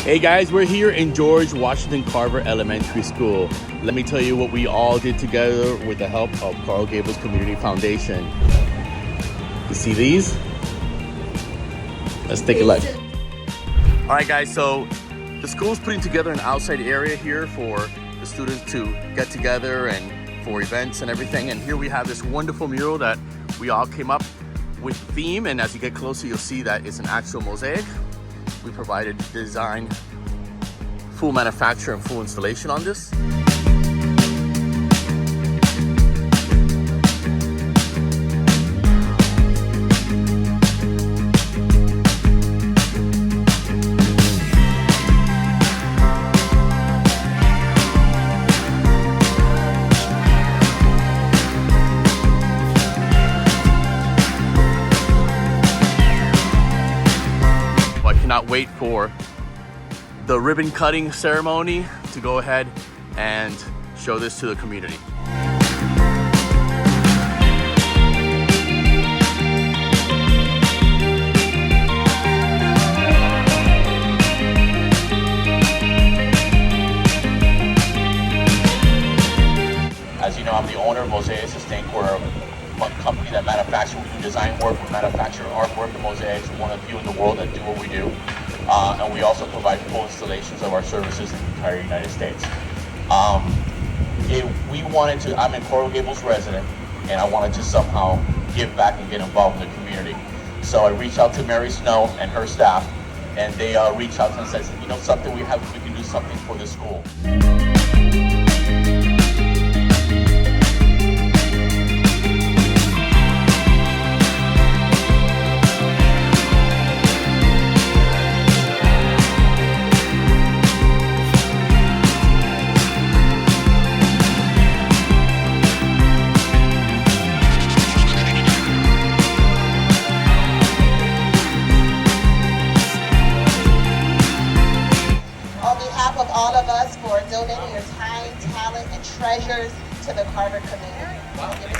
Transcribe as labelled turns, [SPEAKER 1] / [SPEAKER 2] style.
[SPEAKER 1] Hey guys, we're here in George Washington Carver Elementary School. Let me tell you what we all did together with the help of Coral Gables Community Foundation. You see these? Let's take a look. All right guys, so the school's putting together an outside area here for the students to get together and for events and everything. And here we have this wonderful mural that we all came up with the theme. And as you get closer, you'll see that it's an actual mosaic. We provided design, full manufacture, and full installation on this. Cannot wait for the ribbon cutting ceremony to go ahead and show this to the community. As you know, I'm the owner of Mosaicist Inc. We're a company that manufactures, we do design work, we manufacture artwork and mosaics. We're one of the few in the world that do what we do. And we also provide full installations of our services in the entire United States. I'm a Coral Gables resident, and I wanted to somehow give back and get involved in the community. So I reached out to Mary Snow and her staff, and they reached out to us and said, you know, something we can do something for the school.
[SPEAKER 2] All of us for donating your time, talent, and treasures to the Carver community.